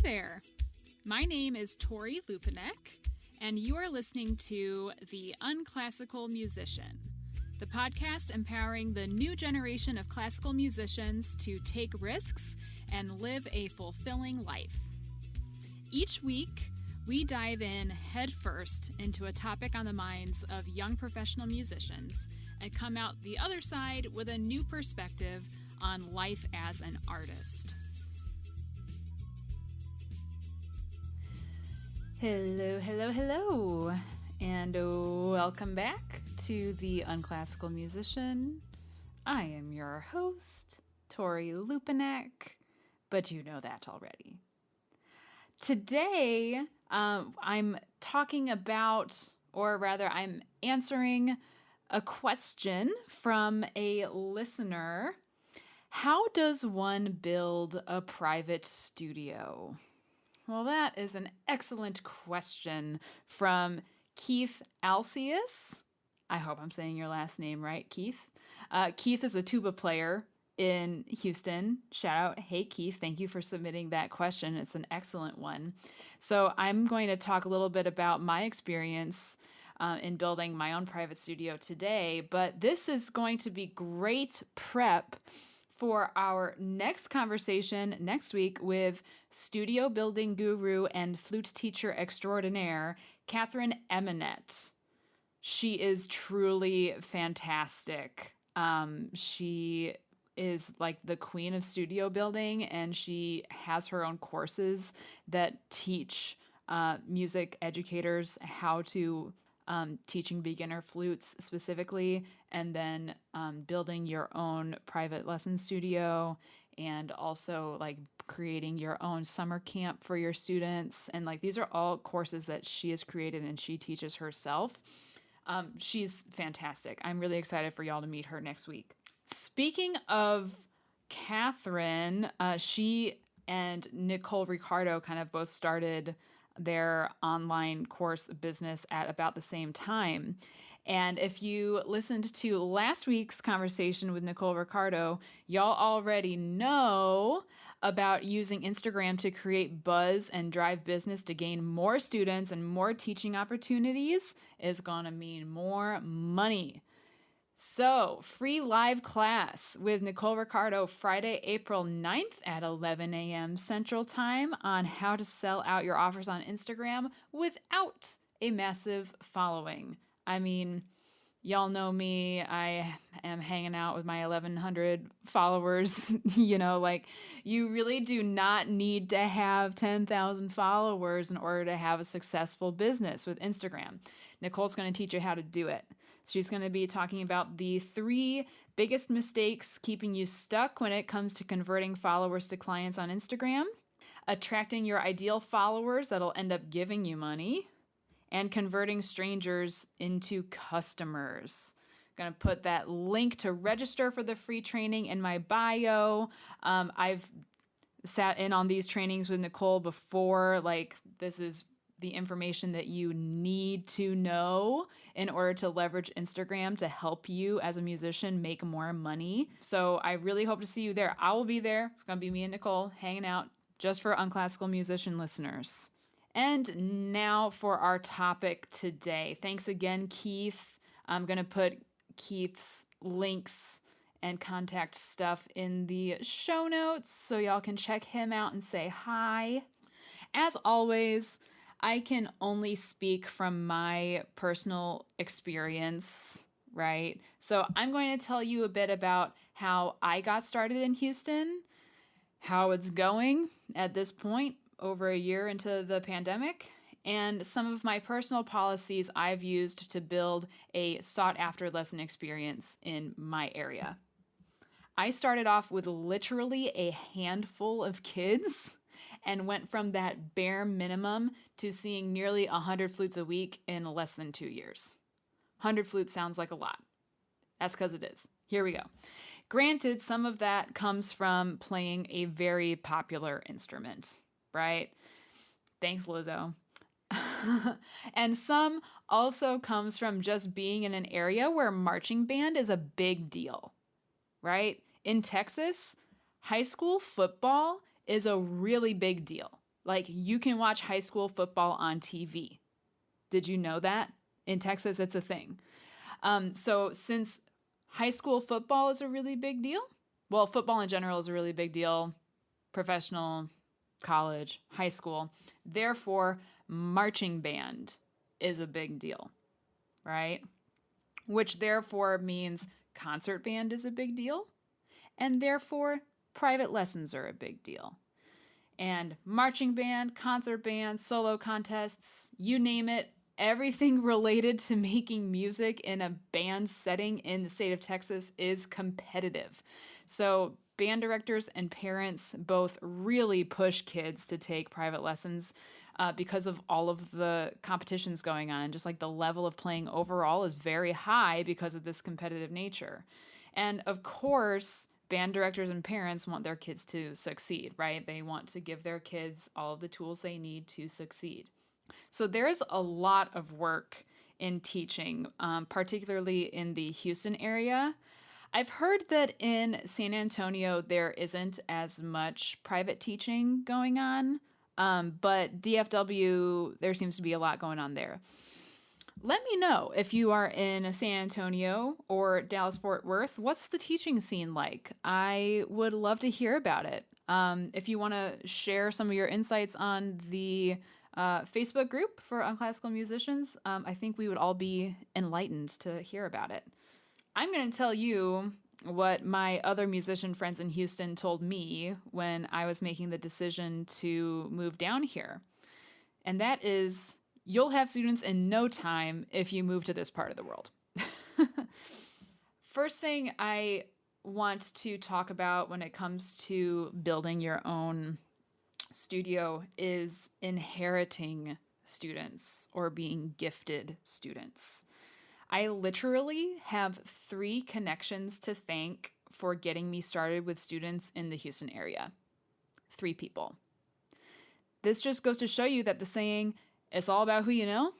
there! My name is Tori Lupinek, and you are listening to The Unclassical Musician, the podcast empowering the new generation of classical musicians to take risks and live a fulfilling life. Each week, we dive in headfirst into a topic on the minds of young professional musicians and come out the other side with a new perspective on life as an artist. Hello, and welcome back to The Unclassical Musician. I am your host, Tori Lupinek, but you know that already. Today, I'm talking about, or rather, I'm answering a question from a listener. How does one build a private studio? Well, that is an excellent question from Keith Alcius. I hope I'm saying your last name right, Keith. Keith is a tuba player in Houston. Shout out, hey Keith, thank you for submitting that question. It's an excellent one. So I'm going to talk a little bit about my experience in building my own private studio today, but this is going to be great prep for our next conversation next week with studio building guru and flute teacher extraordinaire, Katherine Emeneth. She is truly fantastic. She is like the queen of studio building, and she has her own courses that teach music educators how to teaching beginner flutes specifically, and then building your own private lesson studio, and also like creating your own summer camp for your students. And like these are all courses that she has created and she teaches herself. She's fantastic. I'm really excited for y'all to meet her next week. Speaking of Katherine, she and Nicole Ricardo kind of both started their online course business at about the same time. And if you listened to last week's conversation with Nicole Ricardo, y'all already know about using Instagram to create buzz and drive business to gain more students and more teaching opportunities is going to mean more money. So, free live class with Nicole Ricardo Friday, April 9th at 11 a.m. Central Time on how to sell out your offers on Instagram without a massive following. I mean, y'all know me. I am hanging out with my 1,100 followers. You really do not need to have 10,000 followers in order to have a successful business with Instagram. Nicole's going to teach you how to do it. She's going to be talking about the 3 biggest mistakes keeping you stuck when it comes to converting followers to clients on Instagram, attracting your ideal followers that'll end up giving you money, and converting strangers into customers. I'm going to put that link to register for the free training in my bio. I've sat in on these trainings with Nicole before. This is the information that you need to know in order to leverage Instagram to help you as a musician make more money. So I really hope to see you there. I will be there. It's going to be me and Nicole hanging out just for Unclassical Musician listeners. And now for our topic today. Thanks again, Keith. I'm going to put Keith's links and contact stuff in the show notes so y'all can check him out and say hi. As always, I can only speak from my personal experience, right? So I'm going to tell you a bit about how I got started in Houston, how it's going at this point, over a year into the pandemic, and some of my personal policies I've used to build a sought-after lesson experience in my area. I started off with literally a handful of kids and went from that bare minimum to seeing nearly 100 flutes a week in less than 2 years. 100 flutes sounds like a lot. That's because it is. Here we go. Granted, some of that comes from playing a very popular instrument, right? Thanks, Lizzo. And some also comes from just being in an area where marching band is a big deal, right? In Texas, high school football is a really big deal. Like, you can watch high school football on TV. Did you know that? In Texas, it's a thing. So since high school football is a really big deal, well, football in general is a really big deal, professional, college, high school. Therefore, marching band is a big deal, right? Which therefore means concert band is a big deal, and therefore private lessons are a big deal. And marching band, concert band, solo contests, you name it, everything related to making music in a band setting in the state of Texas is competitive. So band directors and parents both really push kids to take private lessons because of all of the competitions going on. And just like the level of playing overall is very high because of this competitive nature. And of course, band directors and parents want their kids to succeed, right? They want to give their kids all of the tools they need to succeed. So there's a lot of work in teaching, particularly in the Houston area. I've heard that in San Antonio, there isn't as much private teaching going on, but DFW, there seems to be a lot going on there. Let me know if you are in San Antonio or Dallas-Fort Worth. What's the teaching scene like? I would love to hear about it. If you want to share some of your insights on the Facebook group for unclassical musicians, I think we would all be enlightened to hear about it. I'm going to tell you what my other musician friends in Houston told me when I was making the decision to move down here. And that is, you'll have students in no time if you move to this part of the world. First thing I want to talk about when it comes to building your own studio is inheriting students or being gifted students. I literally have 3 connections to thank for getting me started with students in the Houston area. 3 people. This just goes to show you that the saying, "It's all about who you know,"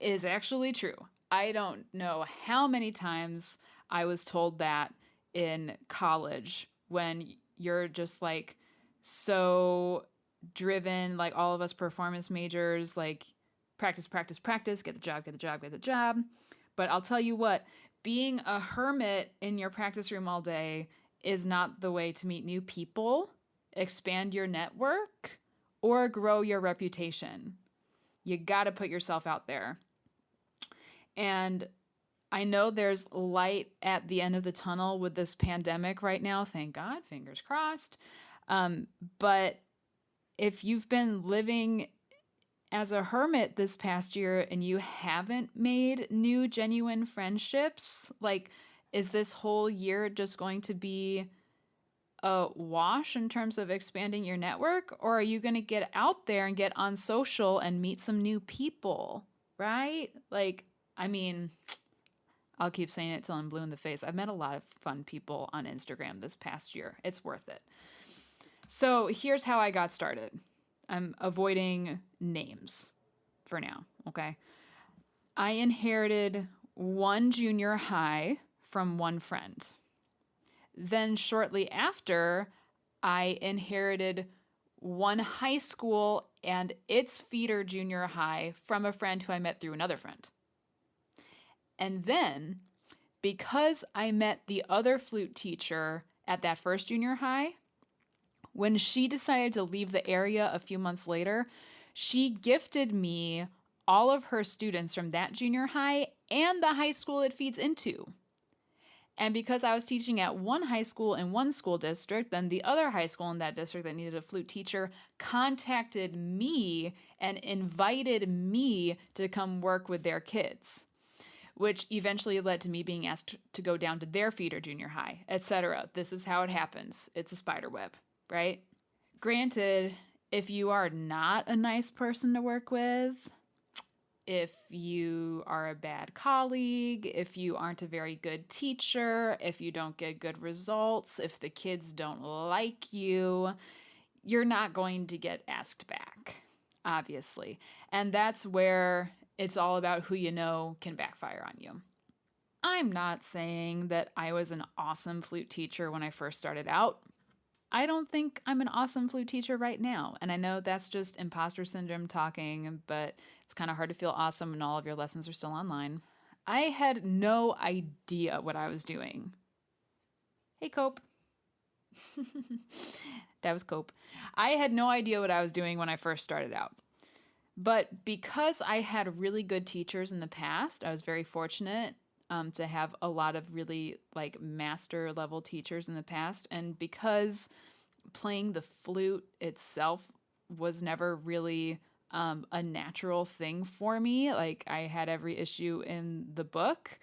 is actually true. I don't know how many times I was told that in college when you're just like so driven, like all of us performance majors, like practice, practice, practice, get the job, get the job, get the job. But I'll tell you what, being a hermit in your practice room all day is not the way to meet new people, expand your network, or grow your reputation. You got to put yourself out there. And I know there's light at the end of the tunnel with this pandemic right now. Thank God, fingers crossed. But if you've been living as a hermit this past year and you haven't made new, genuine friendships, like, is this whole year just going to be a wash in terms of expanding your network? Or are you going to get out there and get on social and meet some new people, right? Like, I mean, I'll keep saying it till I'm blue in the face. I've met a lot of fun people on Instagram this past year. It's worth it. So here's how I got started. I'm avoiding names for now, okay? I inherited one junior high from one friend. Then shortly after, I inherited one high school and its feeder junior high from a friend who I met through another friend. And then, because I met the other flute teacher at that first junior high, when she decided to leave the area a few months later, she gifted me all of her students from that junior high and the high school it feeds into. And because I was teaching at one high school in one school district, then the other high school in that district that needed a flute teacher contacted me and invited me to come work with their kids, which eventually led to me being asked to go down to their feeder junior high, etc. This is how it happens. It's a spider web, right? Granted, if you are not a nice person to work with, if you are a bad colleague, if you aren't a very good teacher, if you don't get good results, if the kids don't like you, you're not going to get asked back, obviously. And that's where it's all about who you know can backfire on you. I'm not saying that I was an awesome flute teacher when I first started out. I don't think I'm an awesome flute teacher right now. And I know that's just imposter syndrome talking, but it's kind of hard to feel awesome when all of your lessons are still online. I had no idea what I was doing. Hey, Cope. That was Cope. I had no idea what I was doing when I first started out. But because I had really good teachers in the past, I was very fortunate to have a lot of really like master level teachers in the past. And because playing the flute itself was never really a natural thing for me, like I had every issue in the book,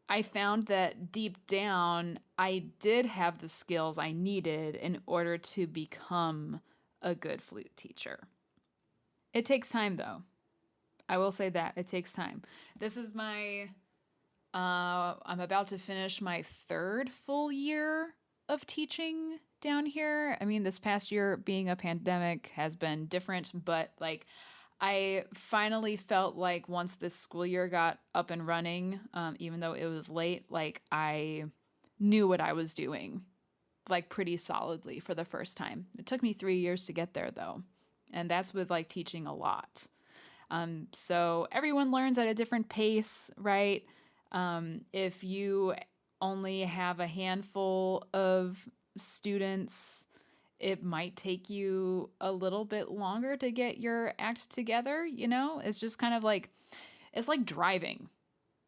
I found that deep down, I did have the skills I needed in order to become a good flute teacher. It takes time, though. I will say that. It takes time. This is I'm about to finish my third full year of teaching down here. I mean, this past year being a pandemic has been different, but like, I finally felt like once this school year got up and running, even though it was late, like I knew what I was doing, like pretty solidly for the first time. It took me 3 years to get there though. And that's with like teaching a lot. So everyone learns at a different pace, right? If you only have a handful of students, it might take you a little bit longer to get your act together, you know? It's just kind of like, it's like driving,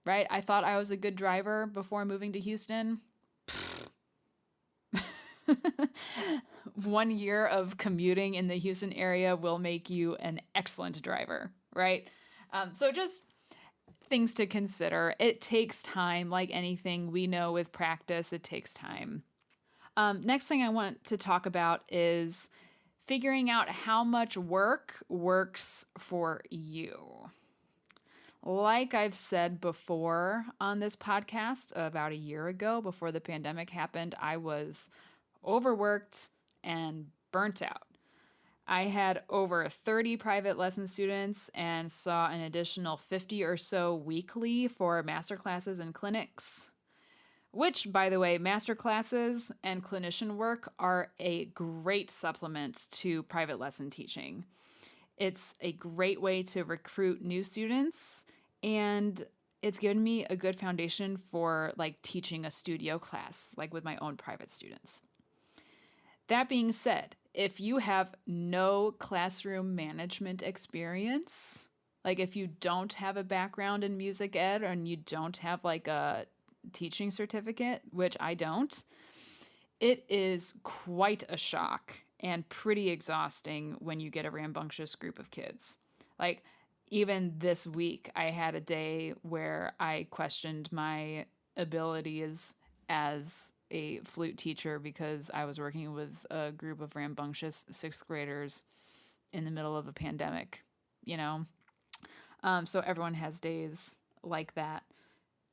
right? I thought I was a good driver before moving to Houston. 1 year of commuting in the Houston area will make you an excellent driver, right? So just things to consider. It takes time, like anything we know with practice, it takes time. Next thing I want to talk about is figuring out how much work works for you. Like I've said before on this podcast, about a year ago, before the pandemic happened, I was overworked and burnt out. I had over 30 private lesson students and saw an additional 50 or so weekly for masterclasses and clinics. Which, by the way, masterclasses and clinician work are a great supplement to private lesson teaching. It's a great way to recruit new students, and it's given me a good foundation for like teaching a studio class, like with my own private students. That being said, if you have no classroom management experience, like if you don't have a background in music ed and you don't have like a teaching certificate, which I don't, it is quite a shock and pretty exhausting when you get a rambunctious group of kids. Like even this week, I had a day where I questioned my abilities as a flute teacher because I was working with a group of rambunctious sixth graders in the middle of a pandemic, you know? So everyone has days like that.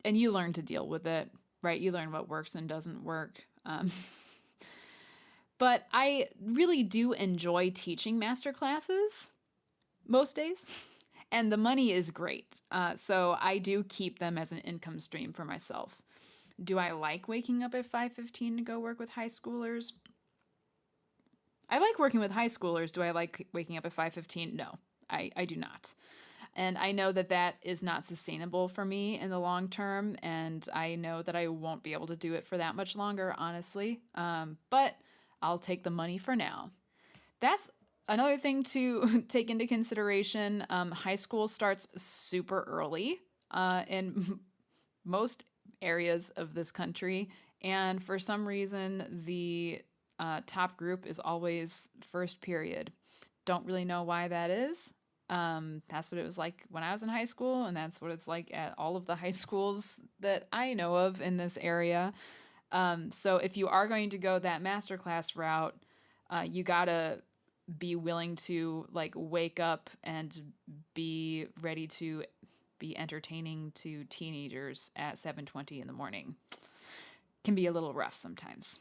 And you learn to deal with it, right? You learn what works and doesn't work. But I really do enjoy teaching master classes most days. And the money is great. So I do keep them as an income stream for myself. Do I like waking up at 5:15 to go work with high schoolers? I like working with high schoolers. Do I like waking up at 5:15? No, I do not. And I know that that is not sustainable for me in the long term. And I know that I won't be able to do it for that much longer, honestly. But I'll take the money for now. That's another thing to take into consideration. High school starts super early in most areas of this country. And for some reason, the top group is always first period. Don't really know why that is. That's what it was like when I was in high school, and that's what it's like at all of the high schools that I know of in this area. So if you are going to go that masterclass route, you gotta be willing to like wake up and be ready to be entertaining to teenagers at 7:20 in the morning. Can be a little rough sometimes.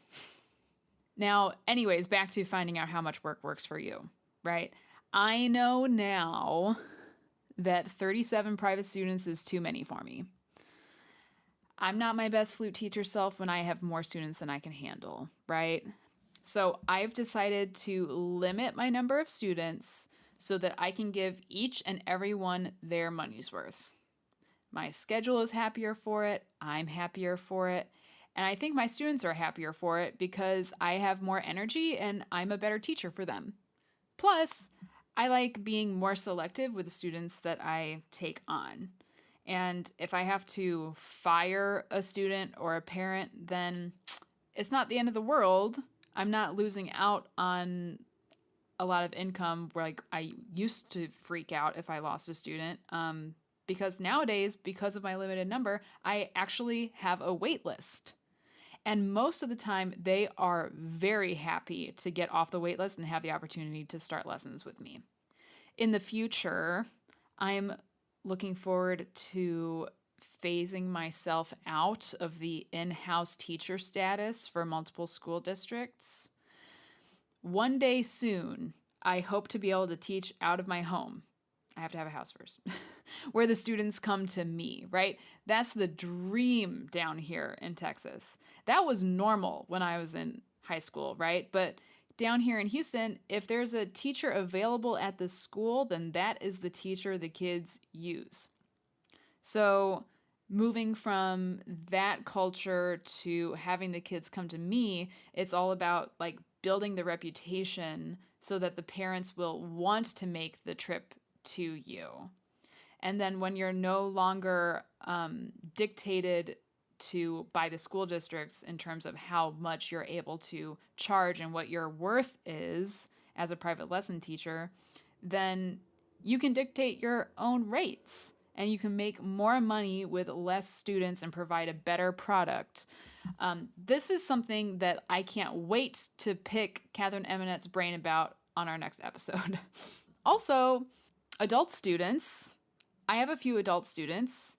Now, anyways, back to finding out how much work works for you, right? I know now that 37 private students is too many for me. I'm not my best flute teacher self when I have more students than I can handle, right? So I've decided to limit my number of students so that I can give each and every one their money's worth. My schedule is happier for it. I'm happier for it. And I think my students are happier for it because I have more energy and I'm a better teacher for them. Plus, I like being more selective with the students that I take on. And if I have to fire a student or a parent, then it's not the end of the world. I'm not losing out on a lot of income where like I used to freak out if I lost a student. Because nowadays, because of my limited number, I actually have a wait list. And most of the time, they are very happy to get off the wait list and have the opportunity to start lessons with me. In the future, I'm looking forward to phasing myself out of the in-house teacher status for multiple school districts. One day soon, I hope to be able to teach out of my home. I have to have a house first, where the students come to me, right? That's the dream down here in Texas. That was normal when I was in high school, right? But down here in Houston, if there's a teacher available at the school, then that is the teacher the kids use. So moving from that culture to having the kids come to me, it's all about like building the reputation so that the parents will want to make the trip to you. And then when you're no longer dictated to by the school districts in terms of how much you're able to charge and what your worth is as a private lesson teacher, then you can dictate your own rates and you can make more money with less students and provide a better product. This is something that I can't wait to pick Katherine Emeneth's brain about on our next episode. Also, adult students. I have a few adult students.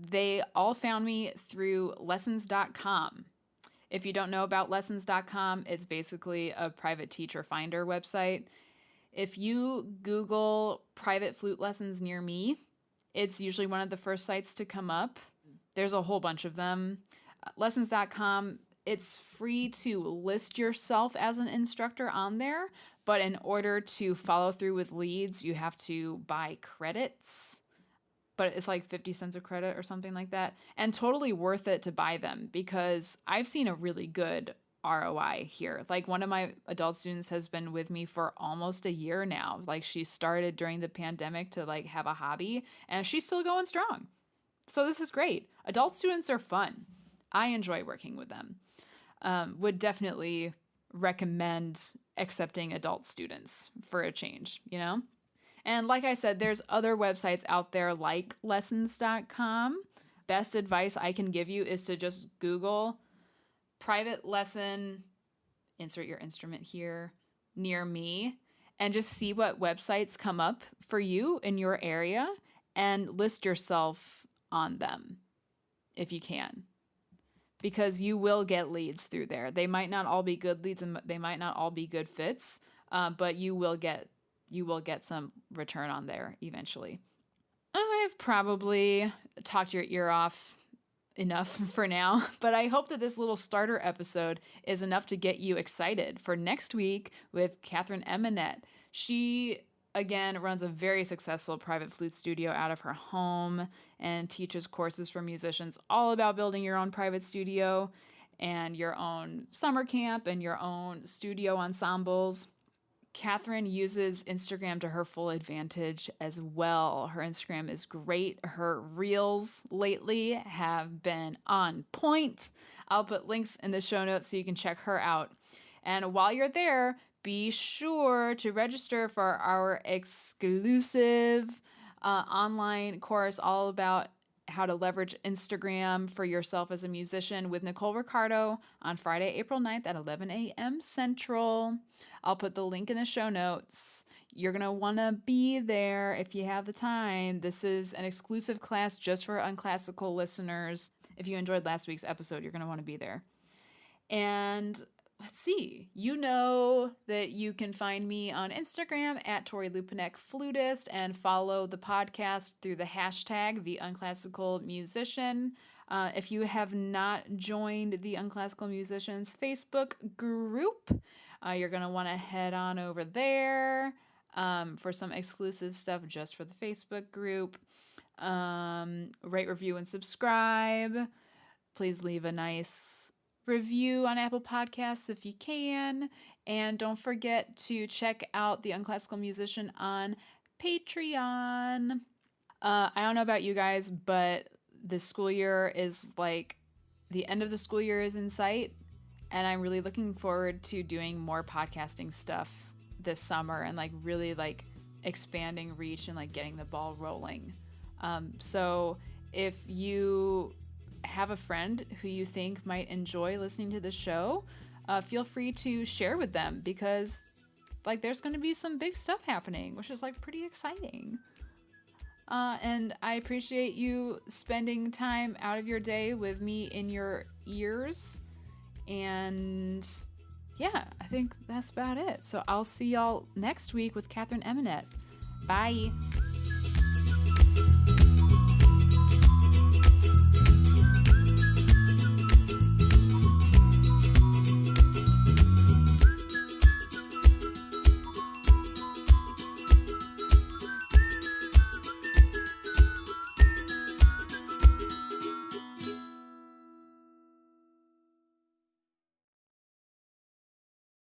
They all found me through lessons.com. If you don't know about lessons.com, it's basically a private teacher finder website. If you Google private flute lessons near me, it's usually one of the first sites to come up. There's a whole bunch of them. Lessons.com, it's free to list yourself as an instructor on there, but in order to follow through with leads, you have to buy credits. But it's like 50 cents a credit or something like that. And totally worth it to buy them because I've seen a really good ROI here. Like one of my adult students has been with me for almost a year now. Like she started during the pandemic to like have a hobby and she's still going strong. So this is great. Adult students are fun. I enjoy working with them. Would definitely recommend accepting adult students for a change, you know? And like I said, there's other websites out there like lessons.com. Best advice I can give you is to just Google private lesson, insert your instrument here, near me, and just see what websites come up for you in your area and list yourself on them if you can. Because you will get leads through there. They might not all be good leads and they might not all be good fits, but you will get some return on there eventually. I've probably talked your ear off enough for now, but I hope that this little starter episode is enough to get you excited for next week with Katherine Emeneth. She, again, runs a very successful private flute studio out of her home and teaches courses for musicians all about building your own private studio and your own summer camp and your own studio ensembles. Katherine uses Instagram to her full advantage as well. Her Instagram is great. Her reels lately have been on point. I'll put links in the show notes so you can check her out. And while you're there, be sure to register for our exclusive online course all about how to leverage Instagram for yourself as a musician with Nicole Ricardo on Friday, April 9th at 11 a.m. Central. I'll put the link in the show notes. You're going to want to be there if you have the time. This is an exclusive class just for unclassical listeners. If you enjoyed last week's episode, you're going to want to be there. And let's see, you know that you can find me on Instagram at Tori Lupinek Flutist and follow the podcast through the hashtag The Unclassical Musician. If you have not joined the Unclassical Musicians Facebook group, you're going to want to head on over there for some exclusive stuff just for the Facebook group. Rate, review, and subscribe. Please leave a nice review on Apple Podcasts if you can. And don't forget to check out the Unclassical Musician on Patreon. I don't know about you guys, but the school year is like, the end of the school year is in sight. And I'm really looking forward to doing more podcasting stuff this summer and like really like expanding reach and like getting the ball rolling. So if you have a friend who you think might enjoy listening to the show, feel free to share with them, because like there's going to be some big stuff happening, which is like pretty exciting. And I appreciate you spending time out of your day with me in your ears. And yeah, I think that's about it. So I'll see y'all next week with Katherine Emeneth. Bye.